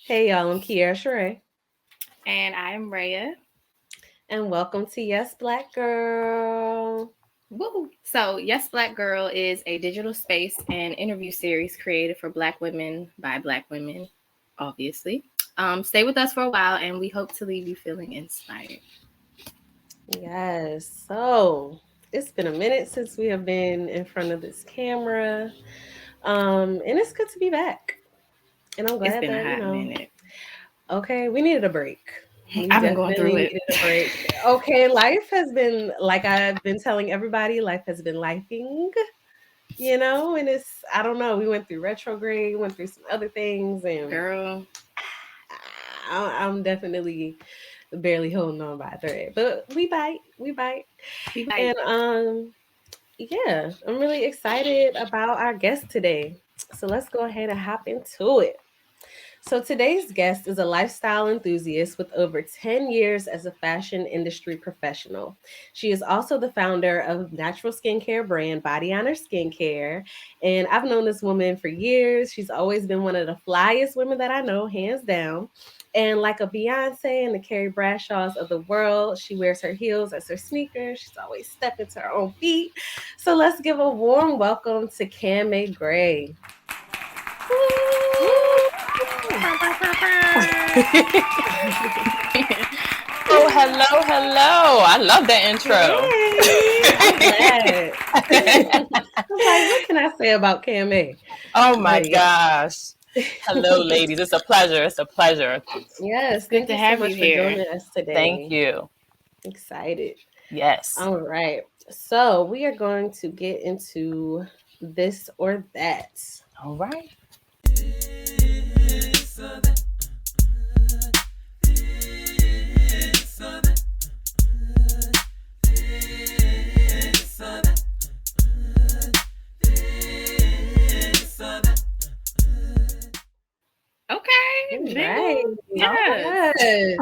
Hey y'all, I'm Kiara Sheree. And I'm Raya. And welcome to Yes Black Girl. Woo! So, Yes Black Girl is a digital space and interview series created for Black women by Black women, obviously. Stay with us for a while, and we hope to leave you feeling inspired. Yes, so it's been a minute since we have been in front of this camera. And it's good to be back. And I'm It's glad been a that, hot minute. okay, we needed a break. We I've been going definitely through it. needed a break. Okay, life has been, like I've been telling everybody, life has been lifing, and I don't know, we went through retrograde, went through some other things, and Girl. I'm definitely barely holding on by a thread, but we bite, We bite. and yeah, I'm really excited about our guest today. So let's go ahead and hop into it. So today's guest is a lifestyle enthusiast with over 10 years as a fashion industry professional. She is also the founder of natural skincare brand Body Honor Skincare. And I've known this woman for years. She's always been one of the flyest women that I know, hands down. And like a Beyonce and the Carrie Bradshaws of the world, she wears her heels as her sneakers. She's always stepping to her own feet. So let's give a warm welcome to Cammay Gray. Oh, hello. I love that intro. Hey, I'm glad. I was like, what can I say about Cammay? Oh my But yeah. gosh. Hello, ladies. It's a pleasure. Yes, It's good thank to you so have you much for here. joining us Thank today. you. Excited. Yes. All right. So we are going to get into this or that. All right. Okay, All right. Jingle. Yes. Yes.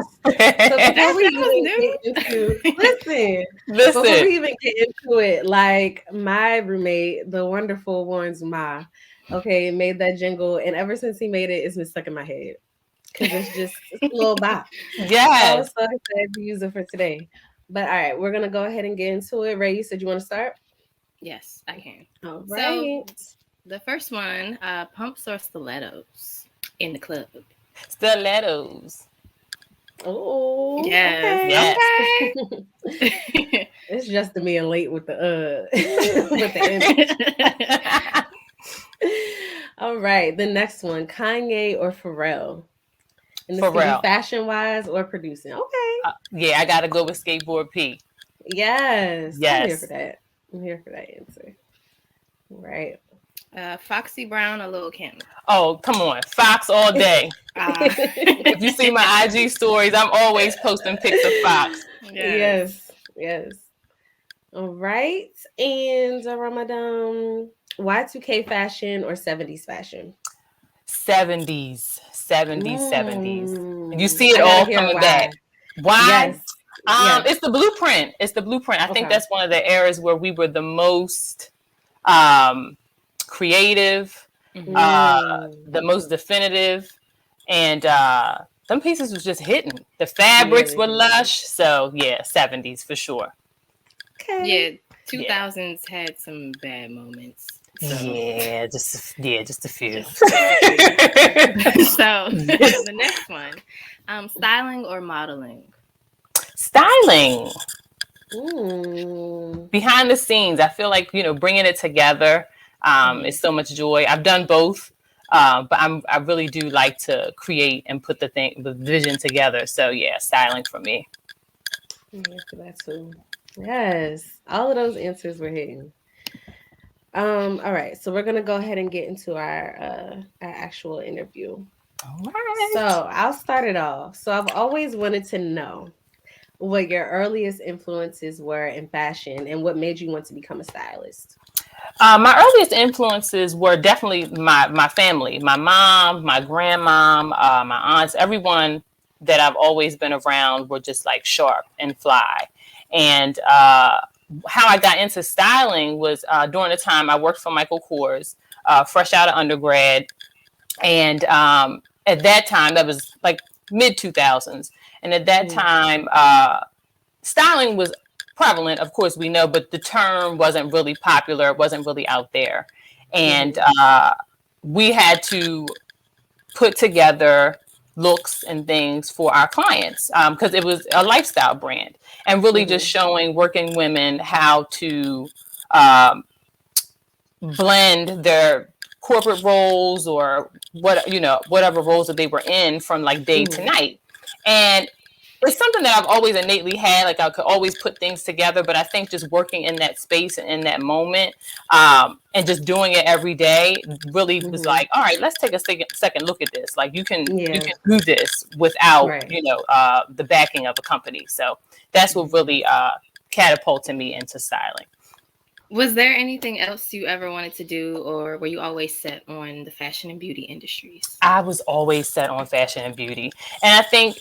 So That before we was even new. get into listen, before Listen. we even get into it, like my roommate, the wonderful Warren's Ma, okay, made that jingle, and ever since he made it, it's been stuck in my head because it's a little bop. So I was Yes. so excited to use it for today. But all right, we're gonna go ahead and get into it. Ray, you said you want to start? Yes, I can. All So, right. the first one, pumps or stilettos in the club. Stilettos. Oh, Yes. okay. Yes. Okay. It's just me being late with the with the image. All right, the next one, Kanye or Pharrell. And this For can be real. fashion wise or producing. Okay. Yeah, I gotta go with Skateboard P. Yes. I'm here for Yes. that. I'm here for that answer. Right. Foxy Brown or Lil Kim? Oh, come on. Fox all day. Uh, If you see my IG stories, I'm always posting pics of Fox. yes. Yes. All right. And Ramadan, Y2K fashion or 70s fashion? 70s. You see it I gotta all hear coming back. why. Why? Yes. Yes. It's the blueprint. I think Okay. that's one of the eras where we were the most creative, the Mm, most definitive, and some pieces was just hitting. The fabrics really, were really. lush. So yeah, 70s for sure. Yeah, Okay. 2000s had some bad moments. So, Just a few. just a few. So, the next one, styling or modeling? Styling. Mm, Behind the scenes, I feel like bringing it together mhm. is so much joy. I've done both, but I really do like to create and put the vision together. So yeah, styling for me. I'm here for that too. Yes. All of those answers were hitting. All right, so we're gonna go ahead and get into our actual interview. All So right. I'll start it off. So I've always wanted to know what your earliest influences were in fashion and what made you want to become a stylist. My earliest influences were definitely my family, my mom, my grandmom, my aunts, everyone that I've always been around were just like sharp and fly. And how I got into styling was during the time I worked for Michael Kors, fresh out of undergrad, and at that time, that was like mid 2000s. And at that time, styling was prevalent, of course, we know, but the term wasn't really popular. It wasn't really out there. And we had to put together looks and things for our clients because it was a lifestyle brand, and really just showing working women how to blend their corporate roles or whatever roles that they were in from like day to night. And it's something that I've always innately had. Like I could always put things together, but I think just working in that space and in that moment and just doing it every day really was like, all right, let's take a second look at this. Like you can do this without, the backing of a company. So that's what really catapulted me into styling. Was there anything else you ever wanted to do, or were you always set on the fashion and beauty industries? I was always set on fashion and beauty. And I think,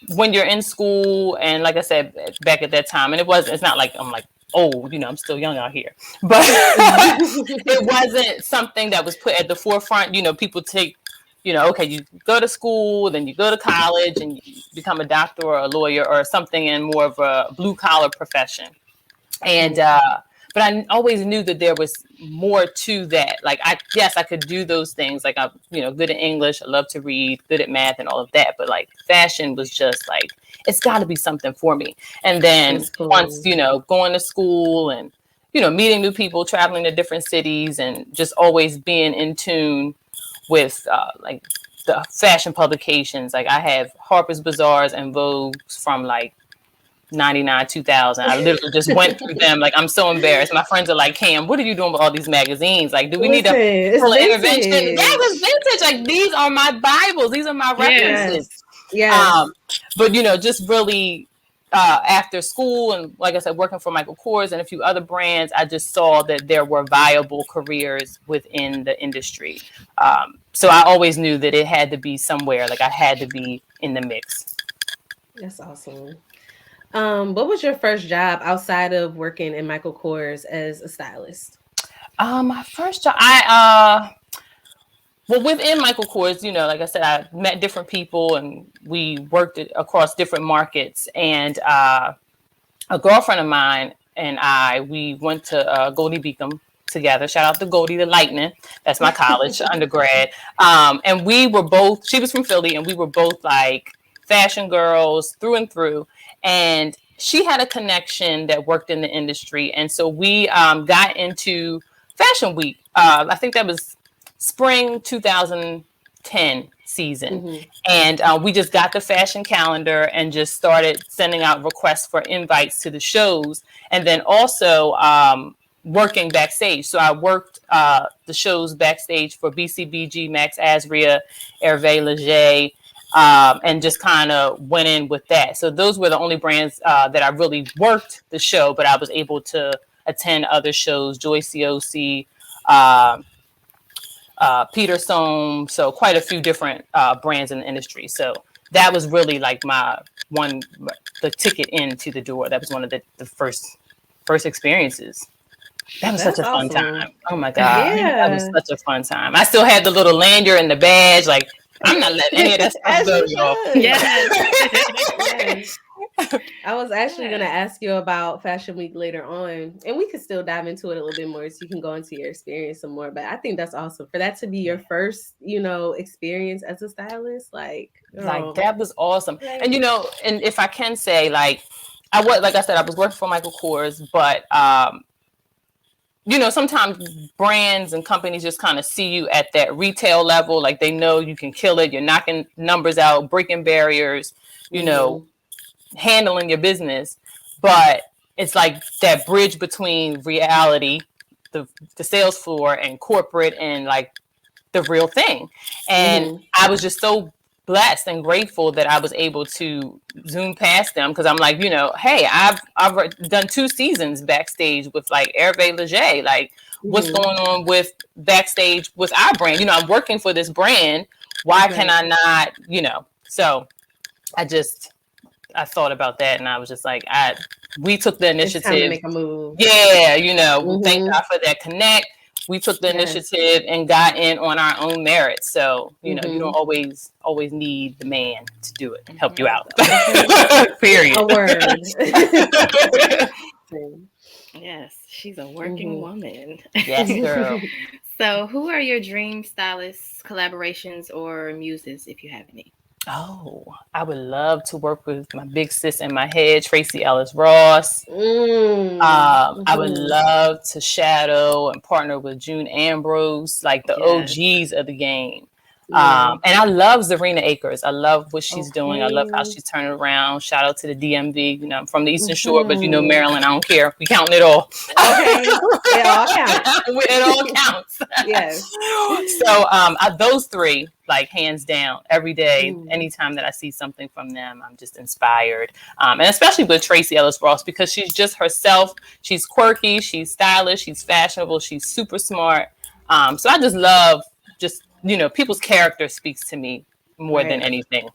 when you're in school, and like I said, back at that time, and it's not like I'm like, oh, I'm still young out here, but it wasn't something that was put at the forefront. People take, okay, you go to school, then you go to college and you become a doctor or a lawyer or something in more of a blue collar profession. And, but I always knew that there was more to that. Like, I could do those things. Like, I'm, good at English. I love to read, good at math and all of that. But like fashion was just like, it's got to be something for me. And then once, going to school and, meeting new people, traveling to different cities and just always being in tune with like the fashion publications. Like I have Harper's Bazaars and Vogue's from like 99, 2000. I literally just went through them. Like, I'm so embarrassed. My friends are like, Cam, what are you doing with all these magazines? Like, do we need a full intervention? That was vintage. Like, these are my Bibles. These are my references. Yes. But, just really after school and, like I said, working for Michael Kors and a few other brands, I just saw that there were viable careers within the industry. So I always knew that it had to be somewhere. Like, I had to be in the mix. That's awesome. What was your first job outside of working in Michael Kors as a stylist? My first job, within Michael Kors, like I said, I met different people and we worked across different markets. And a girlfriend of mine and we went to Goldie Beacom together. Shout out to Goldie the Lightning. That's my college undergrad. And we were both, she was from Philly, and we were both like fashion girls through and through. And she had a connection that worked in the industry. And so we got into Fashion Week. I think that was spring 2010 season. And we just got the fashion calendar and just started sending out requests for invites to the shows. And then also working backstage. So I worked the shows backstage for BCBG, Max Azria, Hervé Leger, and just kind of went in with that. So those were the only brands that I really worked the show, but I was able to attend other shows, Joy COC, Peter Sohm, so quite a few different brands in the industry. So that was really like the ticket into the door. That was one of the first experiences. That was such a fun time. Oh my God. Yeah. That was such a fun time. I still had the little lanyard and the badge, like, I'm not letting any of that stuff go, y'all. Yes. I was actually going to ask you about Fashion Week later on, and we could still dive into it a little bit more so you can go into your experience some more. But I think that's awesome for that to be your first, experience as a stylist. Like that was awesome. And, and if I can say, like I was working for Michael Kors, but, sometimes brands and companies just kind of see you at that retail level. Like they know you can kill it. You're knocking numbers out, breaking barriers, handling your business. But it's like that bridge between reality, the sales floor, and corporate, and like the real thing. And I was just so blessed and grateful that I was able to zoom past them, because I'm like, hey, I've done 2 seasons backstage with like Hervé Leger. Like, what's going on with backstage with our brand? I'm working for this brand. Why can I not? So I thought about that, and I was just like, we took the initiative. It's time to make a move. Yeah, thank God for that connect. we took the Yes. initiative and got in on our own merit. So, you know, you Mhm. don't always need the man to do it, help you out. Okay. Period. A word. Yes, she's a working woman. Yes, girl. So, who are your dream stylists, collaborations, or muses, if you have any? Oh, I would love to work with my big sis in my head, Tracy Ellis Ross. I would love to shadow and partner with June Ambrose, like the Yes. OGs of the game. Yeah. And I love Zarina Akers. I love what she's doing. I love how Okay. she's turning around. Shout out to the DMV. You know, I'm from the Eastern Shore, but you know, Maryland, I don't care. We counting it all. Okay. It all counts. It all counts. Yes. So those three, like hands down, every day, anytime that I see something from them, I'm just inspired. And especially with Tracy Ellis Ross, because she's just herself. She's quirky, she's stylish, she's fashionable, she's super smart. So I just love people's character speaks to me more than anything.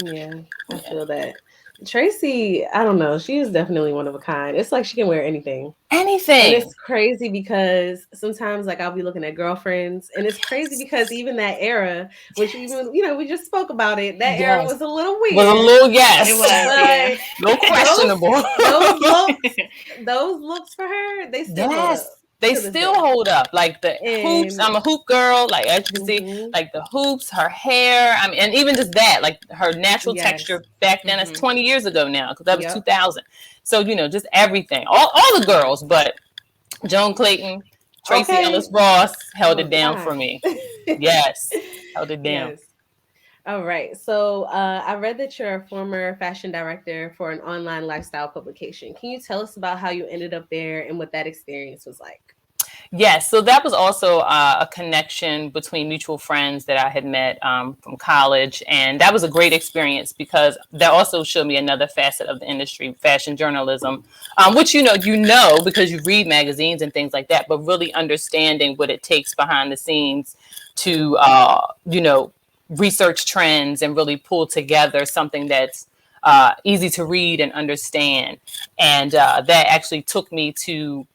Yeah, I feel that. Tracy, I don't know. She is definitely one of a kind. It's like she can wear anything. Anything. And it's crazy because sometimes like I'll be looking at girlfriends and it's crazy because even that era, which even, we just spoke about it, that era was a little weird. Was a little, yes. It was, a little questionable. Those looks for her, they still hold up. They still hold up. Like the hoops. I'm a hoop girl. Like as you can see, like the hoops, her hair. I mean, and even just that, like her natural texture back then. It's 20 years ago now, because that was 2000. So just everything. All the girls, but Joan Clayton, Tracy Ellis Ross held it down for me. Yes, held it down. Yes. All right. So I read that you're a former fashion director for an online lifestyle publication. Can you tell us about how you ended up there and what that experience was like? Yes. So that was also a connection between mutual friends that I had met from college. And that was a great experience because that also showed me another facet of the industry, fashion journalism, which, because you read magazines and things like that, but really understanding what it takes behind the scenes to, research trends and really pull together something that's easy to read and understand. And that actually took me to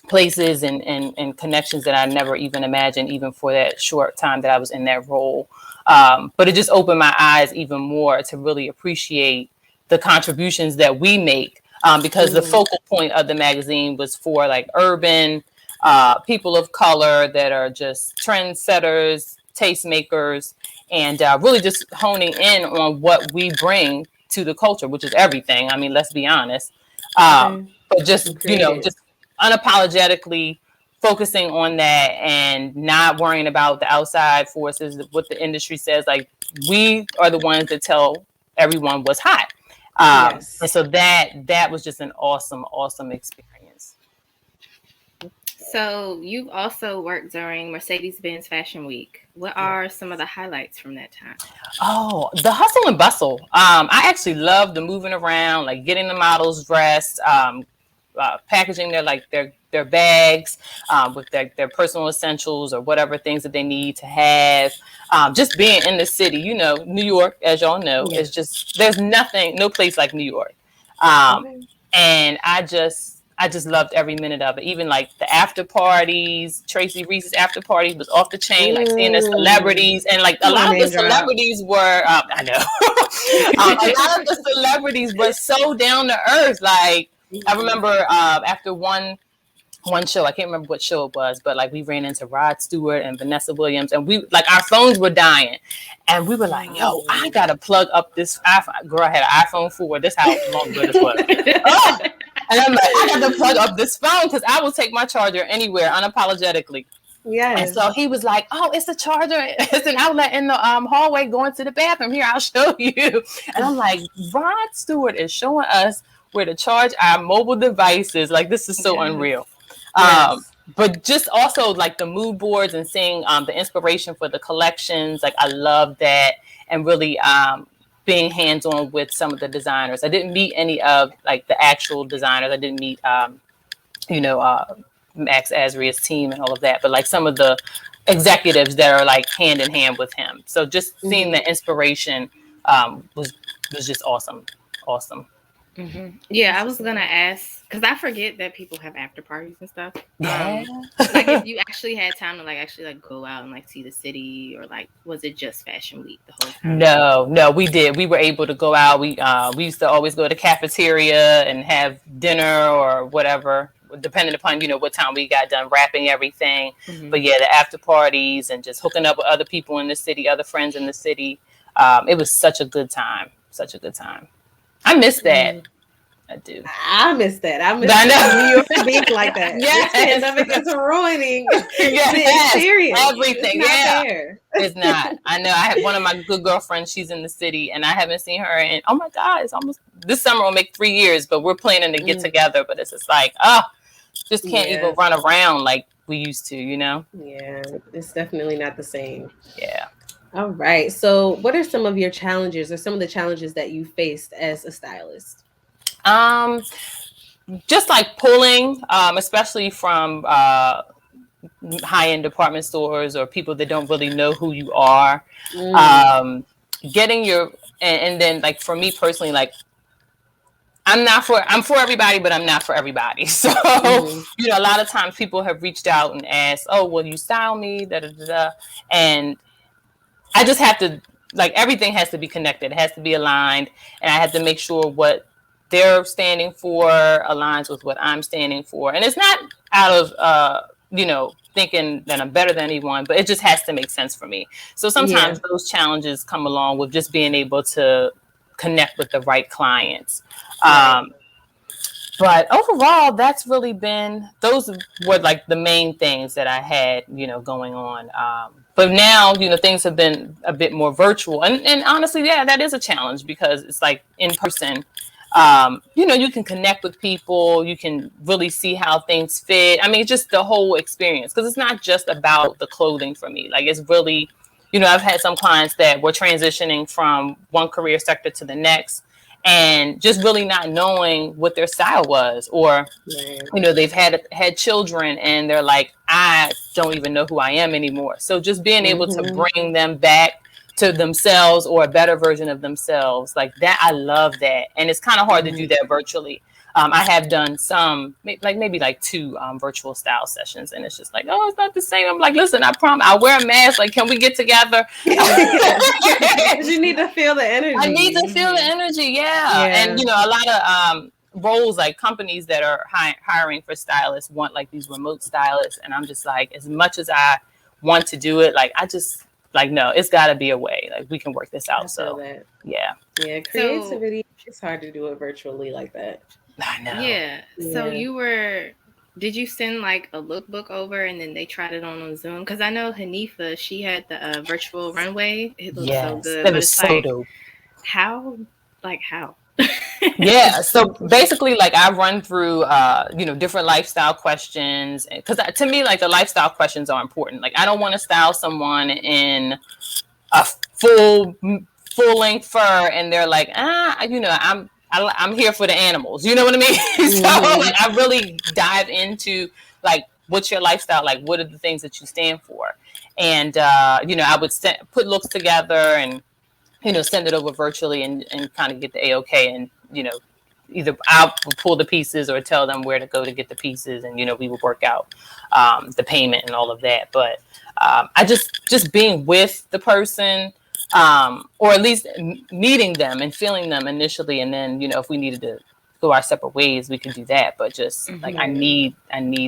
places and connections that I never even imagined, even for that short time that I was in that role. But it just opened my eyes even more to really appreciate the contributions that we make, because the focal point of the magazine was for like urban people of color that are just trendsetters, tastemakers, and really just honing in on what we bring to the culture, which is everything. I mean, let's be honest. But just, just unapologetically focusing on that and not worrying about the outside forces, what the industry says. Like, we are the ones that tell everyone what's hot. And so that was just an awesome experience. So you've also worked during Mercedes-Benz Fashion Week. What are some of the highlights from that time? Oh, the hustle and bustle. I actually love the moving around, like getting the models dressed, packaging their bags with their personal essentials or whatever things that they need to have. Just being in the city, New York, as y'all know, is just, there's no place like New York. And I just loved every minute of it. Even like the after parties, Tracy Reese's after parties was off the chain, like seeing the celebrities. And like a lot of the celebrities were, I know, a lot of the celebrities were so down to earth. Like, I remember after one show, I can't remember what show it was, but like we ran into Rod Stewart and Vanessa Williams, and we like our phones were dying, and we were like, "Yo, I gotta plug up this iPhone." Girl, I had an iPhone 4. This how long ago this was. And I'm like, I got to plug up this phone because I will take my charger anywhere unapologetically. Yes. And so he was like, "Oh, it's a charger. It's an outlet in the hallway going to the bathroom. Here, I'll show you." And I'm like, Rod Stewart is showing us where to charge our mobile devices. Like, this is so unreal. But just also like the mood boards and seeing the inspiration for the collections. Like, I love that. And really being hands-on with some of the designers. I didn't meet any of like the actual designers. I didn't meet, Max Azria's team and all of that. But like some of the executives that are like hand in hand with him. So just seeing the inspiration was just awesome. Awesome. Mm-hmm. Yeah, I was gonna ask because I forget that people have after parties and stuff. Yeah. Like if you actually had time to like go out and like see the city, or like was it just Fashion Week the whole time? No, we did. We were able to go out. We used to always go to the cafeteria and have dinner or whatever, depending upon what time we got done wrapping everything. Mm-hmm. But yeah, the after parties and just hooking up with other people in the city, other friends in the city. It was such a good time. Such a good time. I miss that. I do. I miss that. I miss I know. New York being like that. Yes. This pandemic is ruining Yes. the experience. Everything. It's not Yeah. there. It's not. I know. I have one of my good girlfriends. She's in the city, and I haven't seen her in. Oh my God! It's almost this summer will make 3 years, but we're planning to get together. But it's just like, just can't even run around like we used to. Yeah, it's definitely not the same. Yeah. All right. So, what are some of your challenges, or some of the challenges that you faced as a stylist? Just like pulling, especially from high-end department stores or people that don't really know who you are. Getting your and then like for me personally, like I'm for everybody, but I'm not for everybody. So a lot of times people have reached out and asked, "Oh, will you style me?" Da da da da, and I just have to everything has to be connected. It has to be aligned, and I have to make sure what they're standing for aligns with what I'm standing for. And it's not out of thinking that I'm better than anyone, but it just has to make sense for me. So sometimes those challenges come along with just being able to connect with the right clients. But overall, that's really been, those were like the main things that I had, going on. But now, things have been a bit more virtual. And honestly, yeah, that is a challenge because it's like in person. You can connect with people. You can really see how things fit. I mean, just the whole experience, because it's not just about the clothing for me. Like it's really, I've had some clients that were transitioning from one career sector to the next and just really not knowing what their style was, or, they've had children and they're like, I don't even know who I am anymore. So just being able to bring them back to themselves or a better version of themselves like that. I love that. And it's kind of hard to do that virtually. I have done some, maybe 2 virtual style sessions, and it's just like, oh, it's not the same. I'm like, listen, I promise I'll wear a mask. Like, can we get together? You need to feel the energy. I need to feel the energy. Yeah. And, a lot of roles, like companies that are hiring for stylists want like these remote stylists. And I'm just like, as much as I want to do it, like, I just, no, it's got to be a way. Like we can work this out. So yeah, creativity. It's hard to do it virtually like that. I know. Yeah. So did you send like a lookbook over and then they tried it on Zoom? Because I know Hanifa, she had the virtual runway. It looked so good. That was so dope. How? Yeah. So basically, I run through, different lifestyle questions, because to me, the lifestyle questions are important. Like, I don't want to style someone in a full length fur, and they're like, I'm here for the animals. You know what I mean? So I really dive into what's your lifestyle? Like, what are the things that you stand for? And I would put looks together and send it over virtually and kind of get the A-OK, and either I'll pull the pieces or tell them where to go to get the pieces, and we would work out the payment and all of that. But I just being with the person, or at least meeting them and feeling them initially, and then if we needed to go our separate ways, we can do that. But just I need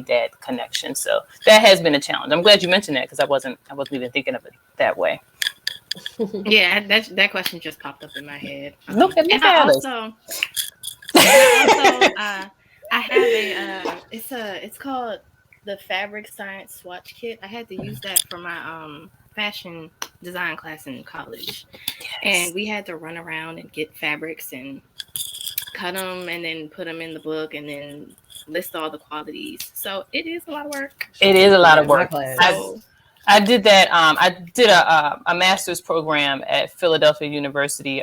that connection. So that has been a challenge. I'm glad you mentioned that, because I wasn't even thinking of it that way. Yeah, that question just popped up in my head. I have it's called the Fabric Science Swatch Kit. I had to use that for my fashion design class in college, and we had to run around and get fabrics and cut them and then put them in the book and then list all the qualities. So it is a lot of work. It is a lot of work. I did that. I did a master's program at Philadelphia University,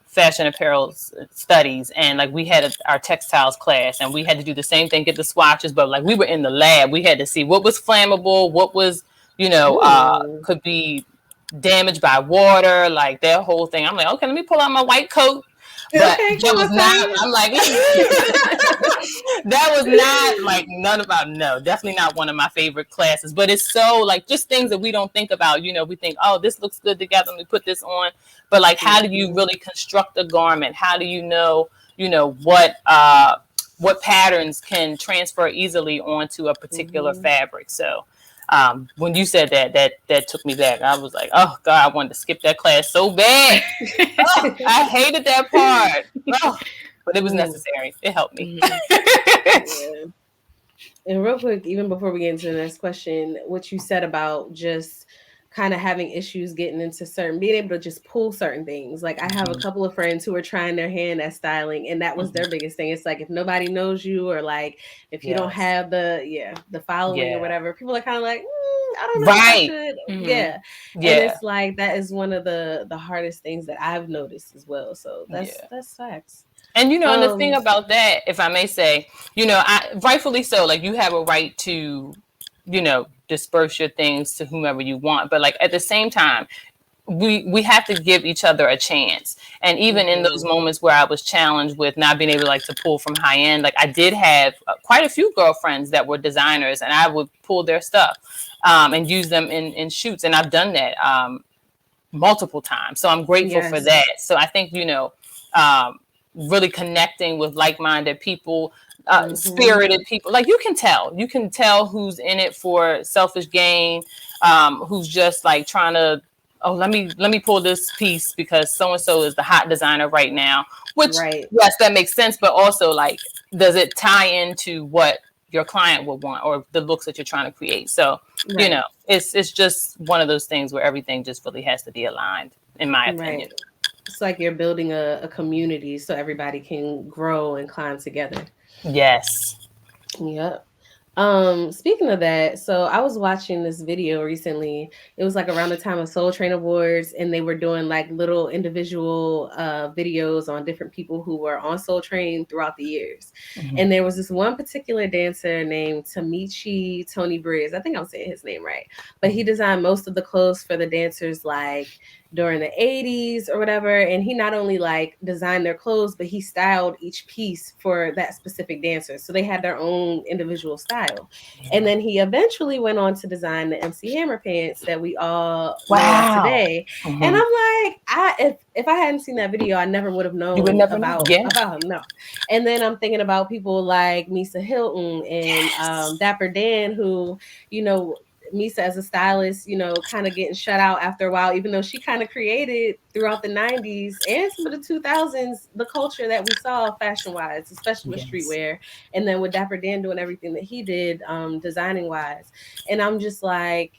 fashion apparel studies, and we had our textiles class, and we had to do the same thing, get the swatches, but we were in the lab. We had to see what was flammable, what was could be damaged by water, that whole thing. I'm like, okay, let me pull out my white coat. But Okay, that come was on, not, Tanya. I'm like, that was not like no, definitely not one of my favorite classes. But it's so like just things that we don't think about. You know, we think, oh, this looks good together. Let me put this on. But like, how do you really construct a garment? How do you know, what patterns can transfer easily onto a particular fabric? So when you said that took me back. I was like, oh God, I wanted to skip that class so bad. Oh, I hated that part. Oh, but it was necessary. It helped me. Yeah. And real quick, even before we get into the next question, what you said about just kind of having issues getting into certain, being able to just pull certain things. Like I have a couple of friends who are trying their hand at styling, and that was their biggest thing. It's like if nobody knows you, or like if you don't Yes. have the following or Yeah. whatever, people are kind of like, I don't know if I Right. should. Mhm. And Yeah. it's like that is one of the hardest things that I've noticed as well. So Yeah. that's facts. And and the thing about that, if I may say, I rightfully so, like you have a right to, disperse your things to whomever you want. But like at the same time, we have to give each other a chance. And even in those moments where I was challenged with not being able like to pull from high end, like I did have quite a few girlfriends that were designers, and I would pull their stuff and use them in shoots. And I've done that multiple times. So I'm grateful for that. So I think, um, really connecting with like-minded people, spirited people, like you can tell who's in it for selfish gain, who's just like trying to, oh, let me pull this piece because so and so is the hot designer right now, which yes, that makes sense, but also like, does it tie into what your client would want or the looks that you're trying to create? So it's just one of those things where everything just really has to be aligned, in my opinion. It's like you're building a community so everybody can grow and climb together. Yes. Yep. Speaking of that, so I was watching this video recently. It was like around the time of Soul Train Awards, and they were doing like little individual videos on different people who were on Soul Train throughout the years. And there was this one particular dancer named Tamichi Tony Briz. I think I'm saying his name right. But he designed most of the clothes for the dancers like during the 80s or whatever. And he not only like designed their clothes, but he styled each piece for that specific dancer. So they had their own individual style. And then he eventually went on to design the MC Hammer pants that we all know of today. And I'm like, if I hadn't seen that video, I never would have known about him. No. And then I'm thinking about people like Misa Hilton and Dapper Dan, who, Misa as a stylist, kind of getting shut out after a while, even though she kind of created throughout the 90s and some of the 2000s the culture that we saw fashion wise, especially with streetwear. And then with Dapper Dan doing everything that he did designing wise. And I'm just like,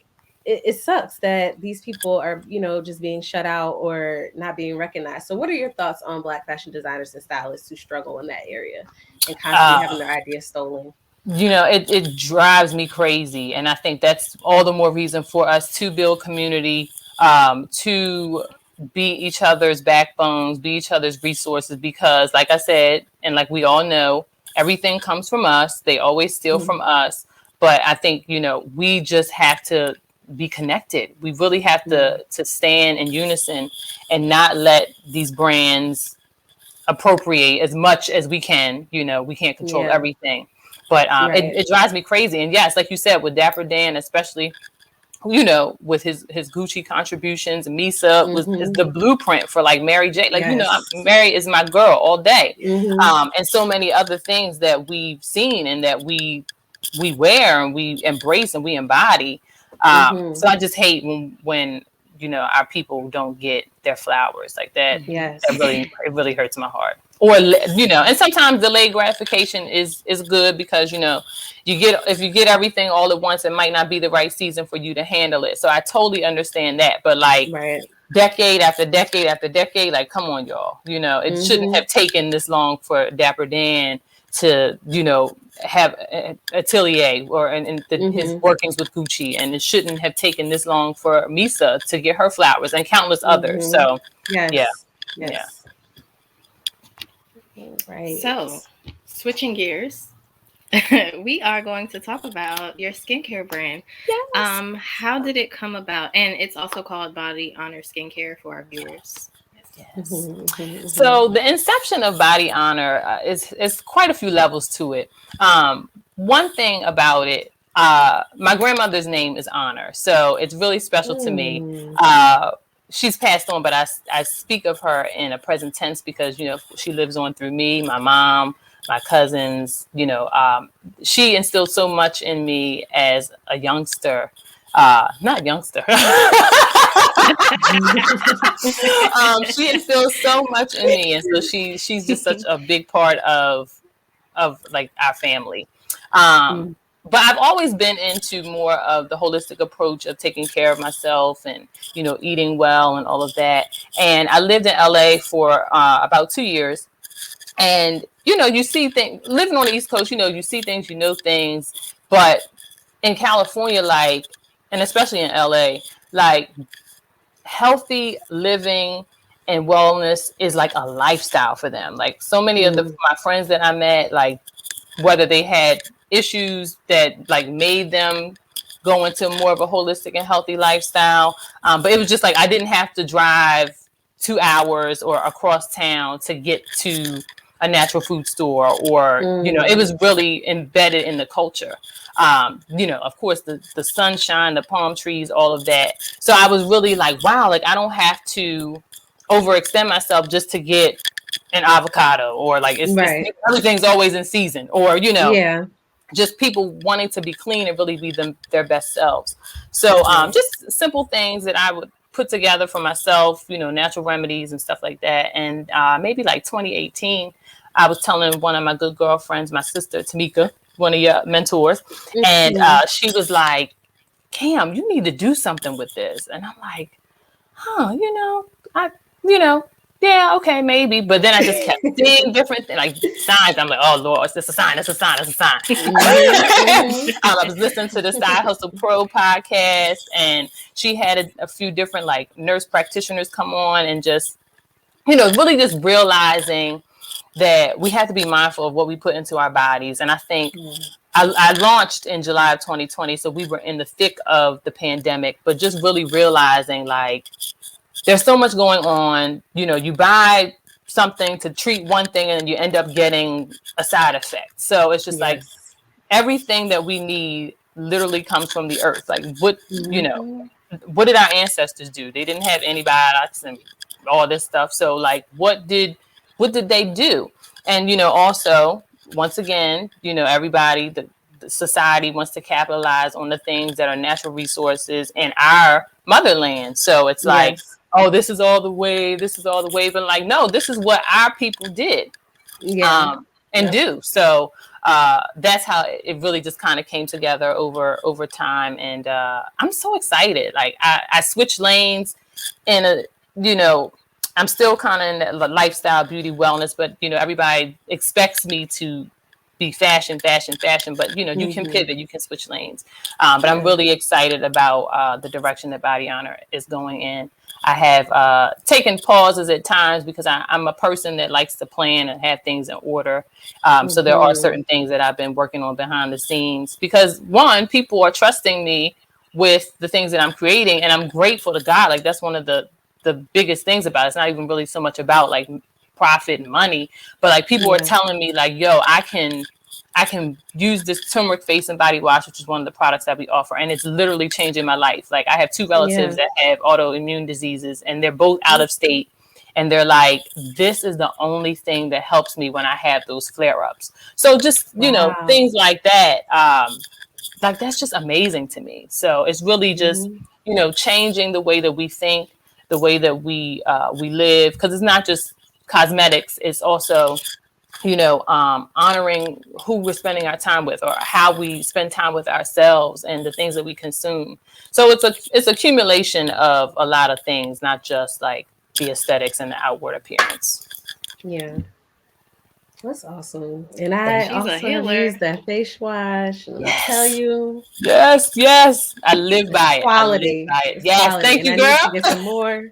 it sucks that these people are, just being shut out or not being recognized. So what are your thoughts on Black fashion designers and stylists who struggle in that area and constantly having their ideas stolen? It drives me crazy. And I think that's all the more reason for us to build community, to be each other's backbones, be each other's resources, because like I said, and like we all know, everything comes from us. They always steal from us. But I think, we just have to be connected. We really have to stand in unison and not let these brands appropriate as much as we can. We can't control everything. But it drives me crazy. And yes, like you said, with Dapper Dan, especially, with his Gucci contributions, Misa is the blueprint for like Mary J. Like, Mary is my girl all day. And so many other things that we've seen and that we wear and we embrace and we embody. So I just hate when our people don't get their flowers like that. It really hurts my heart. Or and sometimes delayed gratification is good because if you get everything all at once, it might not be the right season for you to handle it. So I totally understand that. But like decade after decade after decade, like, come on, y'all. It shouldn't have taken this long for Dapper Dan to have Atelier or his workings with Gucci, and it shouldn't have taken this long for Misa to get her flowers and countless others. So yeah. Right. So, switching gears, we are going to talk about your skincare brand. Yes. How did it come about? And it's also called Body Honor Skincare for our viewers. Yes. So the inception of Body Honor is quite a few levels to it. One thing about it, my grandmother's name is Honor, so it's really special to me. She's passed on, but I speak of her in a present tense because, you know, she lives on through me, my mom, my cousins. You know, she instilled so much in me as a youngster. Not youngster. She instilled so much in me, and so she's just such a big part of like our family. But I've always been into more of the holistic approach of taking care of myself and, you know, eating well and all of that. And I lived in LA for about 2 years. And, you know, you see things living on the East Coast, you know, you see things, you know things. But in California, like, and especially in LA, like, healthy living and wellness is like a lifestyle for them. Like, so many of my friends that I met, like, whether they had issues that like made them go into more of a holistic and healthy lifestyle. But it was just like, I didn't have to drive 2 hours or across town to get to a natural food store, or, you know, it was really embedded in the culture. You know, of course, the sunshine, the palm trees, all of that. So I was really like, wow, like, I don't have to overextend myself just to get an avocado, or like it's everything's always in season, or, you know, just people wanting to be clean and really be their best selves. So just simple things that I would put together for myself, you know, natural remedies and stuff like that. And maybe like 2018, I was telling one of my good girlfriends, my sister Tamika, one of your mentors, and she was like, Cam, you need to do something with this. And I'm like, you know, yeah, okay, maybe. But then I just kept seeing different like signs. I'm like, oh Lord, it's a sign, it's a sign, it's a sign. I was listening to the Style Hustle Pro podcast, and she had a few different like nurse practitioners come on, and just, you know, really just realizing that we have to be mindful of what we put into our bodies. And I think I launched in July of 2020, so we were in the thick of the pandemic, but just really realizing like, there's so much going on. You know, you buy something to treat one thing and you end up getting a side effect. So it's just like, everything that we need literally comes from the earth. Like, what, you know, what did our ancestors do? They didn't have antibiotics and all this stuff. So like, what did they do? And, you know, also, once again, you know, everybody, the society wants to capitalize on the things that are natural resources in our motherland. So it's like, oh, this is all the way. But like, no, this is what our people did and do. So that's how it really just kind of came together over time. And I'm so excited. Like, I switched lanes in you know, I'm still kind of in the lifestyle, beauty, wellness, but, you know, everybody expects me to be fashion, but, you know, you can pivot, you can switch lanes. But I'm really excited about the direction that Body Honor is going in. I have taken pauses at times because I'm a person that likes to plan and have things in order. So there are certain things that I've been working on behind the scenes because, one, people are trusting me with the things that I'm creating, and I'm grateful to God. Like, that's one of the biggest things about it. It's not even really so much about like profit and money, but like people are telling me like, yo, I can use this turmeric face and body wash, which is one of the products that we offer, and it's literally changing my life. Like, I have 2 relatives that have autoimmune diseases, and they're both out of state, and they're like, this is the only thing that helps me when I have those flare-ups. So just, you know, things like that, like, that's just amazing to me. So it's really just, you know, changing the way that we think, the way that we live, because it's not just cosmetics, it's also, you know, honoring who we're spending our time with, or how we spend time with ourselves and the things that we consume. So it's accumulation of a lot of things, not just like the aesthetics and the outward appearance. Yeah. That's awesome. And I also have used that face wash. And I'll tell you. Yes. I live by it. Quality. Yes. Quality. Thank you, and girl. I need to get some more.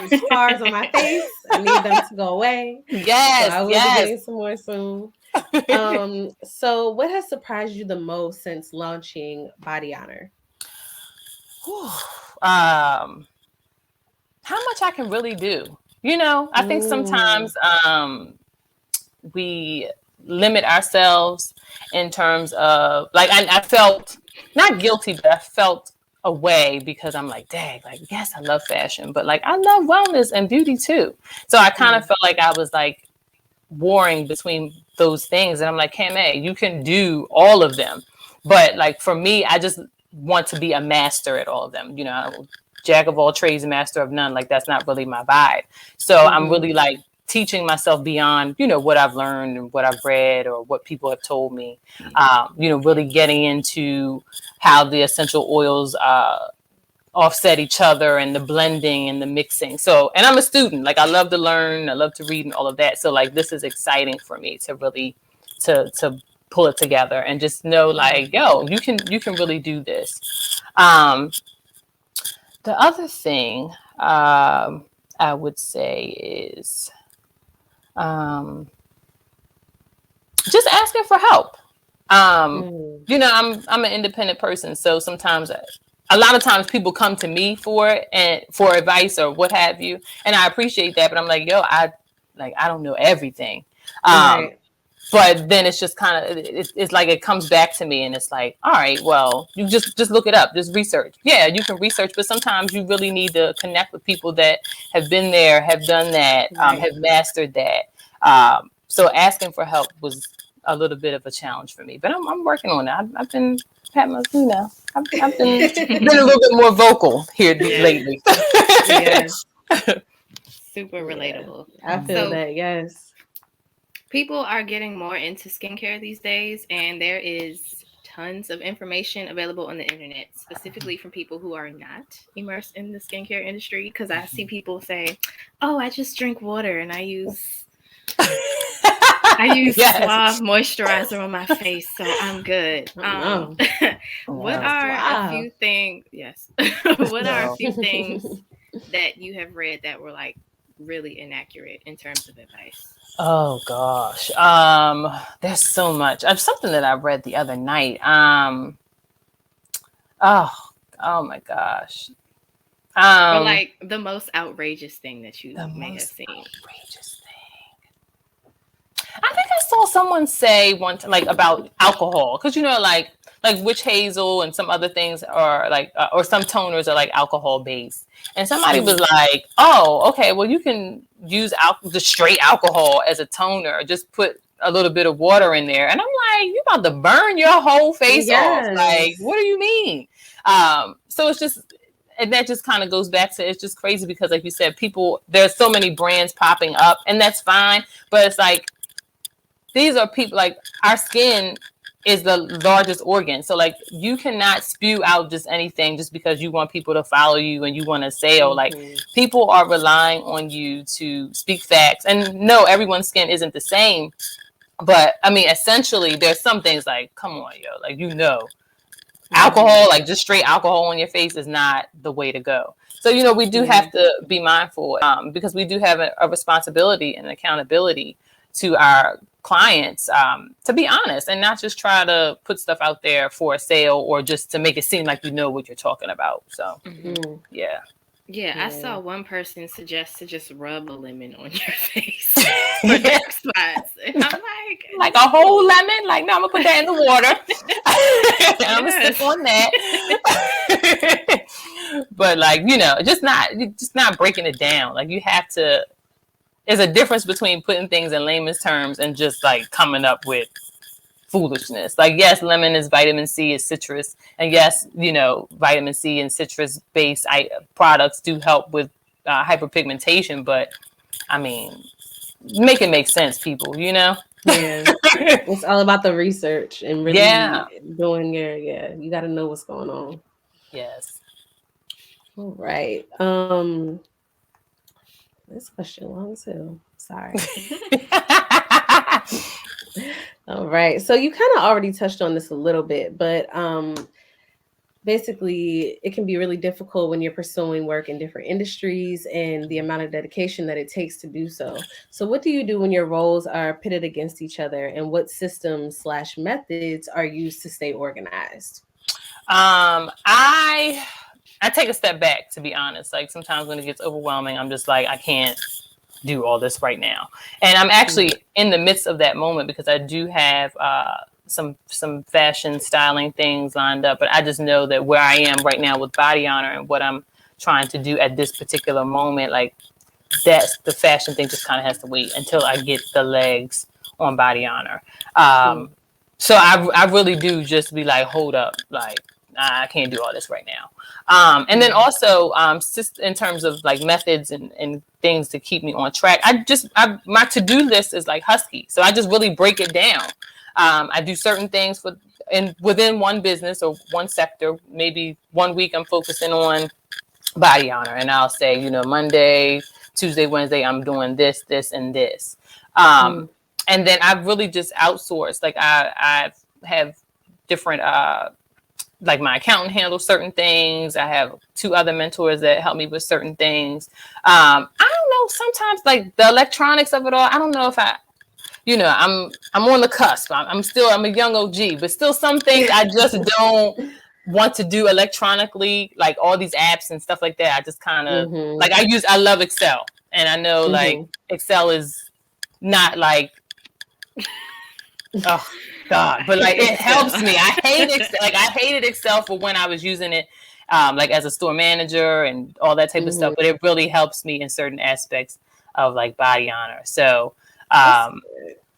These scars on my face. I need them to go away. Yes. So I will be getting some more soon. So what has surprised you the most since launching Body Honor? How much I can really do. You know, I think sometimes we limit ourselves in terms of like I felt not guilty, but I felt away because I'm like, dang, like yes, I love fashion, but like I love wellness and beauty too. So I kind of felt like I was like warring between those things, and I'm like, Cammay, you can do all of them, but like for me, I just want to be a master at all of them. You know, jack of all trades, master of none. Like that's not really my vibe. So I'm really like teaching myself beyond, you know, what I've learned and what I've read or what people have told me. You know, really getting into how the essential oils offset each other and the blending and the mixing. So, and I'm a student, like I love to learn, I love to read and all of that. So like, this is exciting for me to really, to pull it together and just know like, yo, you can really do this. The other thing, I would say is, just asking for help. You know, I'm an independent person. So sometimes a lot of times people come to me for it and for advice or what have you. And I appreciate that. But I'm like, yo, I don't know everything. Right. But then it's just kind of, it's like, it comes back to me and it's like, all right, well, you just look it up, just research. Yeah, you can research, but sometimes you really need to connect with people that have been there, have done that, have mastered that. So asking for help was a little bit of a challenge for me, but I'm working on it. I've been, you know, I've been a little bit more vocal here lately. Yes. Super relatable. I feel that, yes. People are getting more into skincare these days, and there is tons of information available on the internet, specifically from people who are not immersed in the skincare industry. Because I see people say, "Oh, I just drink water and I use Suave moisturizer on my face, so I'm good." What are a few things? Yes. What are a few things that you have read that were like really inaccurate in terms of advice? Oh gosh. There's so much. Something that I read the other night. Oh my gosh. Or like the most outrageous thing that you may have seen. Outrageous thing. I think I saw someone say once, like about alcohol, because you know, like witch hazel and some other things are like, or some toners are like alcohol based. And somebody was like, "Oh, okay, well you can use the straight alcohol as a toner. Just put a little bit of water in there." And I'm like, "You about to burn your whole face off? Like, what do you mean?" So it's just. And that just kind of goes back to, it's just crazy because like you said, there's so many brands popping up and that's fine. But it's like, these are people, like our skin is the largest organ. So like you cannot spew out just anything just because you want people to follow you and you want to sell. Like people are relying on you to speak facts. And no, everyone's skin isn't the same. But I mean, essentially there's some things like, come on, yo, like, you know, alcohol, like just straight alcohol on your face is not the way to go. So, you know, we do have to be mindful because we do have a responsibility and accountability to our clients, to be honest and not just try to put stuff out there for a sale or just to make it seem like you know what you're talking about. So, Yeah, I saw one person suggest to just rub a lemon on your face for dark spots. And I'm like a whole lemon? Like, no, I'm going to put that in the water. I'm going to stick on that. But like, you know, just not breaking it down. Like you have to, there's a difference between putting things in layman's terms and just like coming up with foolishness. Like, yes, lemon is vitamin C, is citrus. And yes, you know, vitamin C and citrus based products do help with hyperpigmentation. But I mean, make it make sense, people, you know? Yeah. It's all about the research and really doing you got to know what's going on. Yes. All right. This question long too. Sorry. All right. So you kind of already touched on this a little bit, but basically it can be really difficult when you're pursuing work in different industries and the amount of dedication that it takes to do so. So what do you do when your roles are pitted against each other, and what systems/methods are used to stay organized? I take a step back, to be honest. Like sometimes when it gets overwhelming, I'm just like, I can't do all this right now. And I'm actually in the midst of that moment because I do have some fashion styling things lined up, but I just know that where I am right now with Body Honor and what I'm trying to do at this particular moment, like that's the fashion thing just kind of has to wait until I get the legs on Body Honor. So I really do just be like, hold up, like I can't do all this right now. And then also just in terms of like methods and things to keep me on track, my to-do list is like Husky. So I just really break it down. I do certain things within one business or one sector. Maybe one week I'm focusing on Body Honor, and I'll say, Monday, Tuesday, Wednesday, I'm doing this, this, and this. And then I've really just outsourced. Like I have different, like my accountant handles certain things. I have 2 other mentors that help me with certain things. I don't know. Sometimes like the electronics of it all, I don't know if I'm on the cusp. I'm a young OG, but still some things I just don't want to do electronically, like all these apps and stuff like that. I just kind of like I love Excel, and I know like Excel is not like, oh God, but like it helps me. I hate Excel. Like I hated Excel for when I was using it, like as a store manager and all that type of stuff. But it really helps me in certain aspects of like Body Honor. So,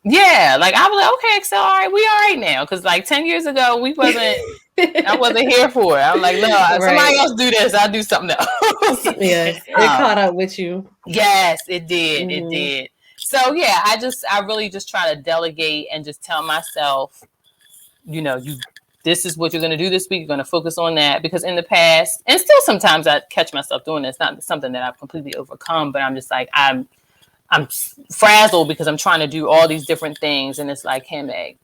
yeah, like I was like, okay, Excel, all right, we all right now. Because like 10 years ago, I wasn't here for it. I'm like, no, somebody else do this. I'll do something else. Yes, it caught up with you. Yes, it did. It did. So yeah, I really just try to delegate and just tell myself, this is what you're going to do this week. You're going to focus on that, because in the past, and still sometimes I catch myself doing this. Not something that I've completely overcome, but I'm just like, I'm frazzled because I'm trying to do all these different things. And it's like, Cammay,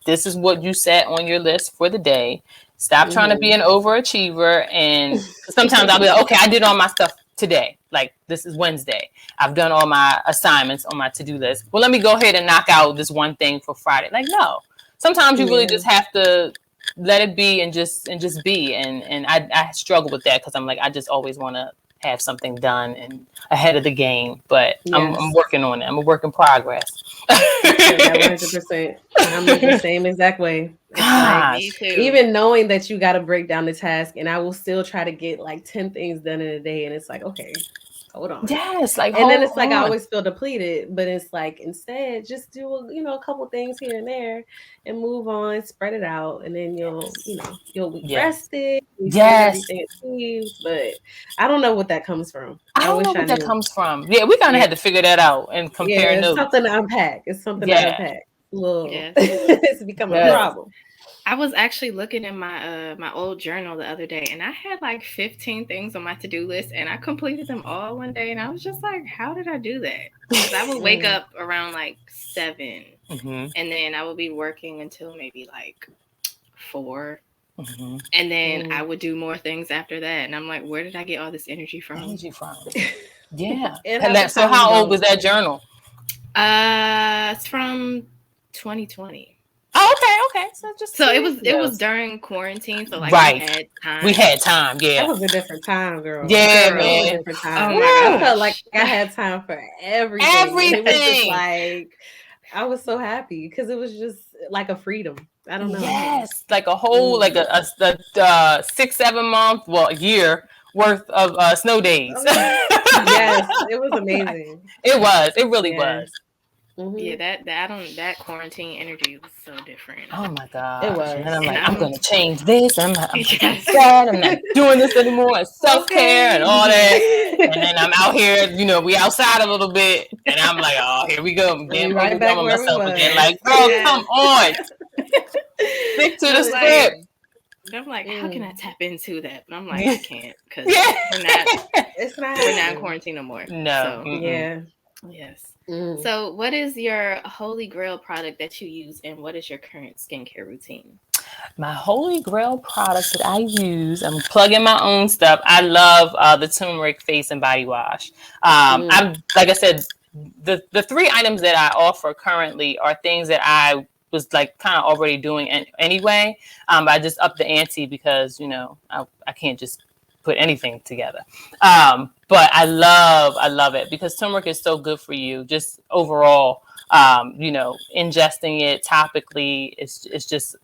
this is what you set on your list for the day. Stop trying to be an overachiever. And sometimes I'll be like, okay, I did all my stuff today. Like this is Wednesday. I've done all my assignments on my to-do list. Well, let me go ahead and knock out this one thing for Friday. Like, no, sometimes you really just have to let it be and just be. And I struggle with that because I'm like, I just always want to have something done and ahead of the game, but I'm working on it. I'm a work in progress. 100%. I'm the same exact way. Like, me too. Even knowing that you got to break down the task, and I will still try to get like 10 things done in a day, and it's like, okay, hold on. Yes, like, and then it's like I always feel depleted, but it's like instead just do a couple things here and there and move on, spread it out, and then you'll be rested. Everything it seems, but I don't know what that comes from. I don't know what that comes from. Yeah, we kind of had to figure that out and compare notes. It's something to unpack. It's something to unpack. It's becoming a problem. I was actually looking in my old journal the other day, and I had like 15 things on my to-do list, and I completed them all one day, and I was just like, how did I do that? Because I would wake up around like 7, and then I would be working until maybe like 4. And then I would do more things after that. And I'm like, where did I get all this energy from? Yeah. So how old was that journal? It's from 2020. Oh, okay. So it was during quarantine. So like we had time. Yeah. That was a different time, girl. Yeah, man. That was a different time. Oh my God. I felt like I had time for everything. It was just like, I was so happy because it was just like a freedom. I don't know. Yes, like a whole like a 6-7 month, year worth of snow days. Yes, it was amazing. It was. It really was. Yeah, that quarantine energy was so different. Oh my God. It was. And I'm like, I'm gonna change this. I'm not sad. I'm not doing this anymore. It's self-care and all that. And then I'm out here, we outside a little bit, and I'm like, oh, here we go. I'm getting right back on myself again. Like, girl, come on. Stick to the script. I'm like, how can I tap into that? But I'm like, I can't, because we're not in quarantine no more. No. So, yes. So what is your holy grail product that you use, and what is your current skincare routine? My holy grail product that I use, I'm plugging my own stuff. I love the turmeric face and body wash. I'm like I said, the 3 items that I offer currently are things that I was like kind of already doing anyway. But I just upped the ante because I can't just put anything together. But I love it because turmeric is so good for you. Just overall, ingesting it topically it's just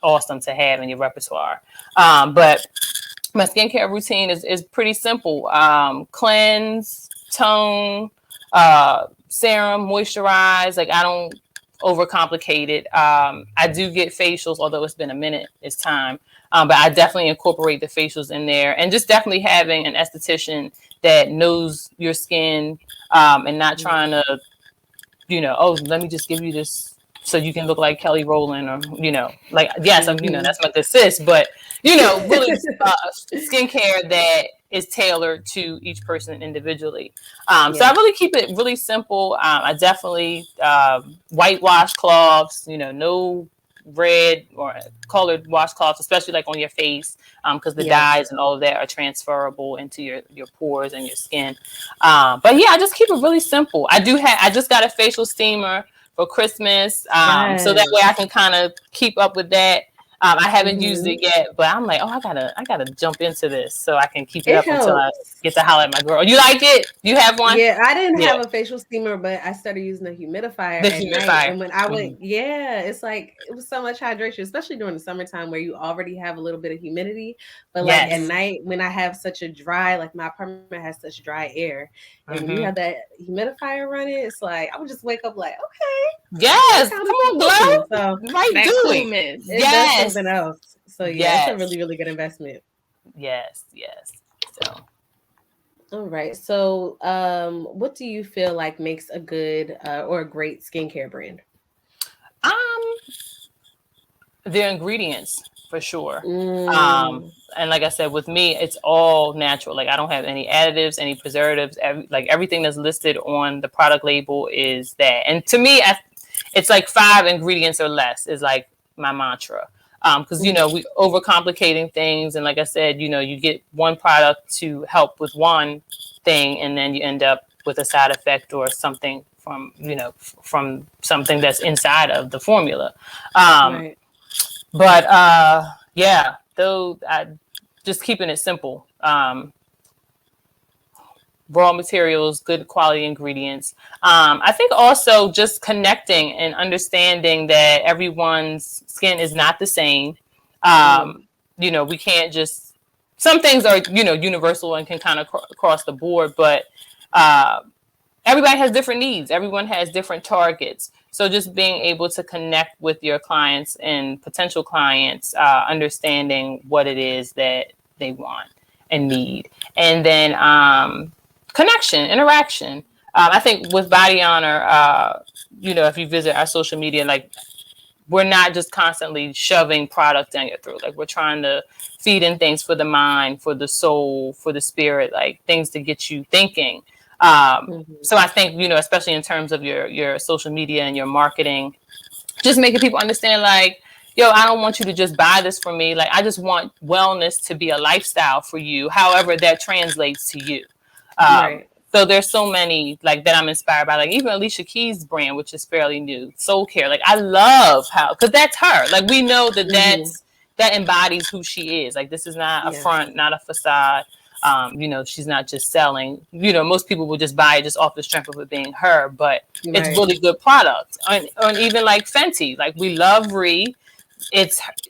awesome to have in your repertoire. But my skincare routine is pretty simple. Cleanse, tone, serum, moisturize. Like I don't overcomplicate it. I do get facials, although it's been a minute. It's time. But I definitely incorporate the facials in there, and just definitely having an esthetician that knows your skin, and not trying to, let me just give you this so you can look like Kelly Rowland, or yes, that's my good sis, but really skincare that is tailored to each person individually. So I really keep it really simple. I definitely whitewash cloths, no red or colored washcloths, especially like on your face, because the dyes and all of that are transferable into your pores and your skin. But yeah, I just keep it really simple. I just got a facial steamer for Christmas, so that way I can kind of keep up with that. I haven't used it yet, but I'm like, I gotta jump into this so I can keep it up until I get to holler at my girl. You like it? You have one? Yeah, I didn't have a facial steamer, but I started using a humidifier at night. And when I would, it's like it was so much hydration, especially during the summertime where you already have a little bit of humidity. But like at night, when I have such a dry, like my apartment has such dry air, and when you have that humidifier running, it's like I would just wake up like, okay, yes, come on, girl, so right, doing it. Yes, something else. So it's a really, really good investment. Yes. So. All right. So, what do you feel like makes a good or a great skincare brand? Their ingredients, for sure. And like I said, with me, it's all natural. Like I don't have any additives, any preservatives. Everything that's listed on the product label is that. And to me, it's like 5 ingredients or less is like my mantra. Because we overcomplicating things, and like I said, you get one product to help with one thing, and then you end up with a side effect or something from something that's inside of the formula. But though I just keeping it simple. Raw materials, good quality ingredients. I think also just connecting and understanding that everyone's skin is not the same. We can't just, some things are, universal and can kind of across the board, but everybody has different needs. Everyone has different targets. So just being able to connect with your clients and potential clients, understanding what it is that they want and need. And then, connection, interaction. I think with Body Honor, if you visit our social media, like we're not just constantly shoving product down your throat. Like we're trying to feed in things for the mind, for the soul, for the spirit, like things to get you thinking. So I think, especially in terms of your social media and your marketing, just making people understand like, I don't want you to just buy this from me. Like I just want wellness to be a lifestyle for you, however that translates to you. So there's so many like that I'm inspired by, like even Alicia Keys' brand, which is fairly new, Soul Care. Like I love how, because that's her. Like we know that that embodies who she is. Like this is not a front, not a facade. She's not just selling. Most people will just buy it just off the strength of it being her, but it's really good product. And even like Fenty, like we love Ree.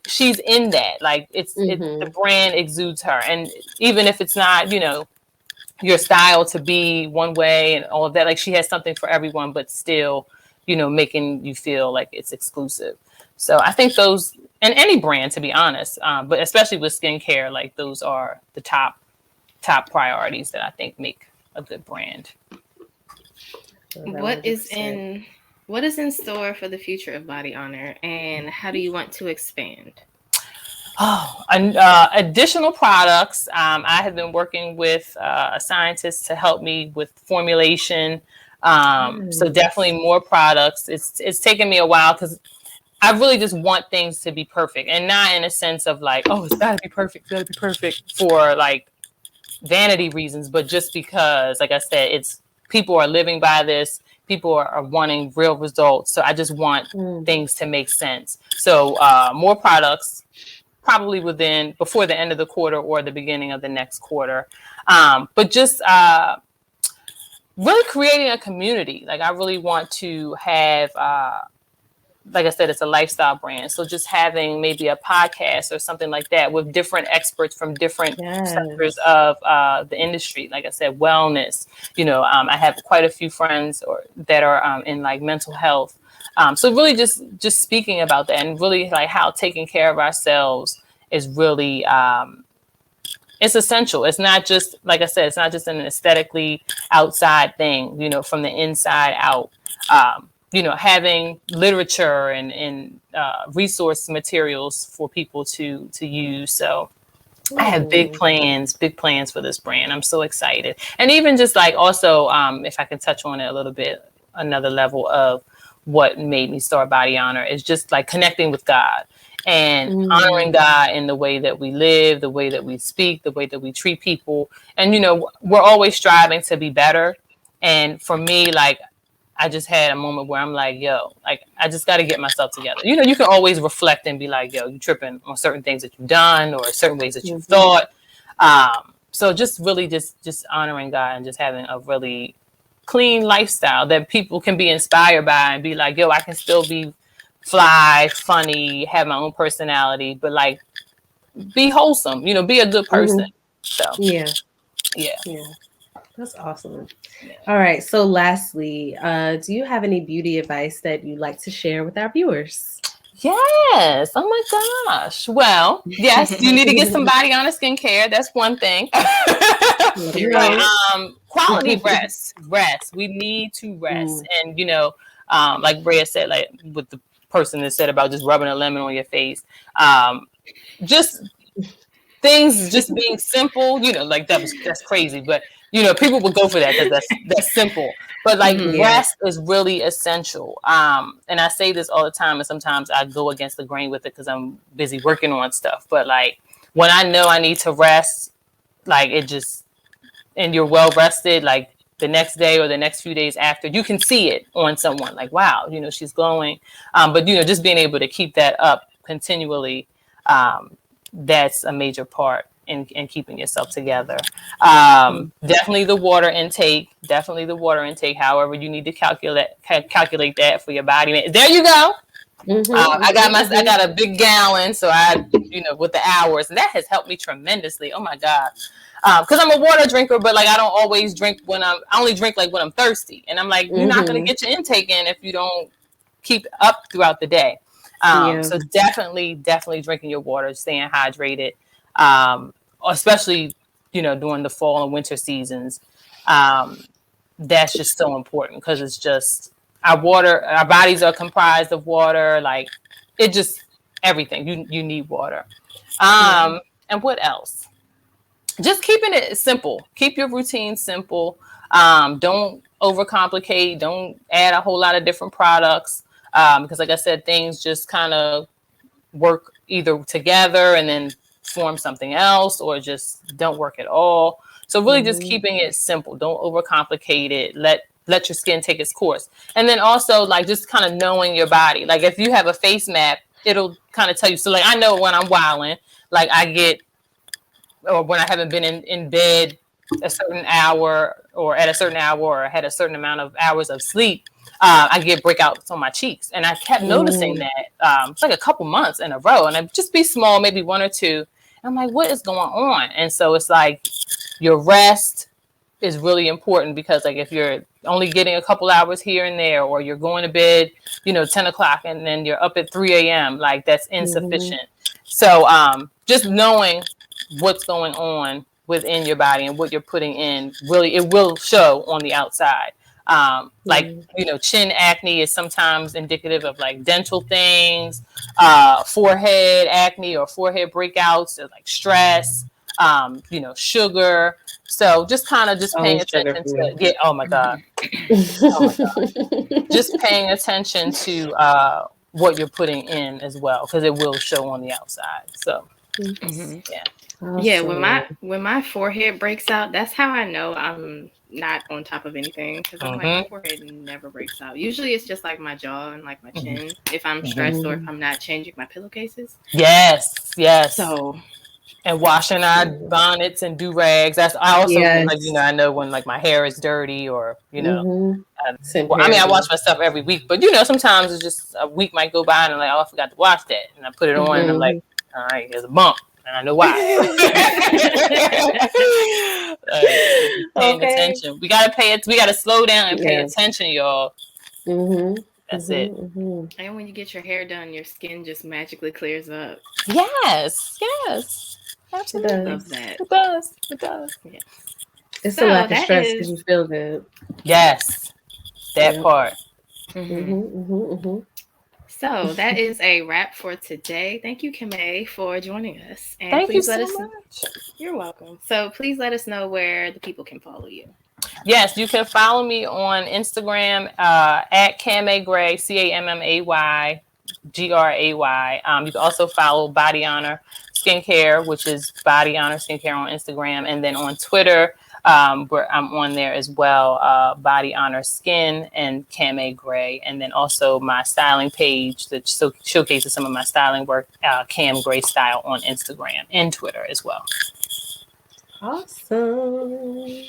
She's in that. Like the brand exudes her, and even if it's not, your style to be one way and all of that. Like she has something for everyone, but still, making you feel like it's exclusive. So I think those, and any brand, to be honest, but especially with skincare, like those are the top priorities that I think make a good brand. What is in store for the future of Body Honor, and how do you want to expand? Additional products. I have been working with a scientist to help me with formulation. So definitely more products. It's taken me a while because I really just want things to be perfect, and not in a sense of like, it's gotta be perfect for like vanity reasons, but just because, like I said, it's people are living by this. People are wanting real results. So I just want things to make sense. So more products. probably before the end of the quarter or the beginning of the next quarter. But just really creating a community. Like I really want to have, like I said, it's a lifestyle brand. So just having maybe a podcast or something like that with different experts from different sectors of the industry. Like I said, wellness, I have quite a few friends that are in like mental health. So really just speaking about that and really like how taking care of ourselves is really, it's essential. It's not just, like I said, it's not just an aesthetically outside thing, from the inside out. Having literature and resource materials for people to use. So I have big plans for this brand. I'm so excited. And even just like also, if I can touch on it a little bit, another level of what made me start Body Honor is just like connecting with God and honoring God in the way that we live, the way that we speak, the way that we treat people. And, we're always striving to be better. And for me, like, I just had a moment where I'm like, yo, like, I just got to get myself together. You can always reflect and be like, yo, you tripping on certain things that you've done or certain ways that you've thought. So just really just honoring God and just having a really clean lifestyle that people can be inspired by and be like, yo, I can still be fly, funny, have my own personality, but like be wholesome, be a good person. So yeah. That's awesome. All right. So lastly, do you have any beauty advice that you'd like to share with our viewers? Yes. Oh my gosh. Well, yes, you need to get some Body Honor skincare. That's one thing. Quality rest. We need to rest. And, like Brea said, like with the person that said about just rubbing a lemon on your face, just things just being simple, like that's crazy. But people would go for that because that's simple. But like rest is really essential. And I say this all the time, and sometimes I go against the grain with it because I'm busy working on stuff. But like when I know I need to rest, like and you're well rested, like the next day or the next few days after, you can see it on someone. Like, wow, she's glowing. But just being able to keep that up continually, that's a major part in keeping yourself together. Definitely the water intake. However, you need to calculate that for your body. There you go. I got a big gallon, so with the hours, and that has helped me tremendously. Oh my God. Because I'm a water drinker, but like I don't always drink I only drink like when I'm thirsty, and I'm like, you're not going to get your intake in if you don't keep up throughout the day. So definitely drinking your water, staying hydrated, especially, during the fall and winter seasons. That's just so important because it's just our bodies are comprised of water. Like it just everything you need water. And what else? Just keeping it simple. Keep your routine simple. Don't overcomplicate. Don't add a whole lot of different products. Because like I said, things just kind of work either together and then form something else or just don't work at all. So really just keeping it simple. Don't overcomplicate it. Let your skin take its course. And then also like just kind of knowing your body. Like if you have a face map, it'll kind of tell you. So like I know when I'm wilding, like or when I haven't been in bed a certain hour or at a certain hour or had a certain amount of hours of sleep, I get breakouts on my cheeks. And I kept noticing that it's like a couple months in a row. And I'd just be small, maybe one or two. And I'm like, what is going on? And so it's like your rest is really important because like if you're only getting a couple hours here and there, or you're going to bed, 10 o'clock and then you're up at 3 a.m., like that's insufficient. So just knowing what's going on within your body and what you're putting in, really, it will show on the outside. Chin acne is sometimes indicative of like dental things, forehead acne or forehead breakouts, like stress, sugar. So just kind of paying attention to, oh my God. Just paying attention to what you're putting in as well, because it will show on the outside. So, yeah. Awesome. Yeah, when my forehead breaks out, that's how I know I'm not on top of anything, because I'm like, my forehead never breaks out. Usually it's just like my jaw and like my chin if I'm stressed or if I'm not changing my pillowcases. Yes. So, and washing our bonnets and do-rags. That's I also like, I know when like my hair is dirty or I wash my stuff every week, but sometimes it's just a week might go by and I'm like, oh, I forgot to wash that, and I put it on and I'm like, all right, there's a bump and I know why. Paying attention. We gotta slow down and pay attention, y'all. That's it. And when you get your hair done, your skin just magically clears up. Yes. Absolutely. It Love that. It does. Yeah. It's a lack of stress because you feel good. Yes. That part. So that is a wrap for today. Thank you, Cammay, for joining us. And Thank you so much. You're welcome. So please let us know where the people can follow you. Yes, you can follow me on Instagram at Cammay Gray, CAMMAY GRAY. You can also follow Body Honor Skincare, which is Body Honor Skincare on Instagram, and then on Twitter, where I'm on there as well, Body Honor Skin and Cammay Gray, and then also my styling page that showcases some of my styling work, Cam Gray Style on Instagram and Twitter as well. Awesome.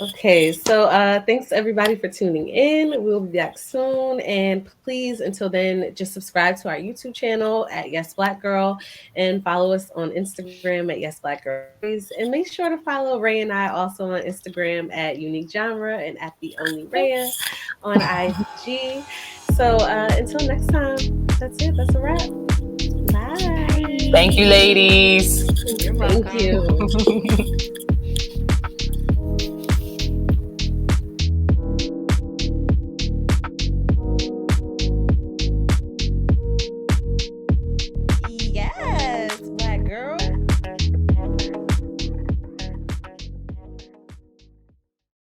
Okay, so thanks everybody for tuning in. We'll be back soon, and please, until then, just subscribe to our YouTube channel at Yes Black Girl and follow us on Instagram at Yes Black Girl. And make sure to follow Ray and I also on Instagram at Unique Genre and at The Only Raya on YBG. So until next time, that's it. That's a wrap. Bye. Thank you, ladies. You're welcome. Thank you.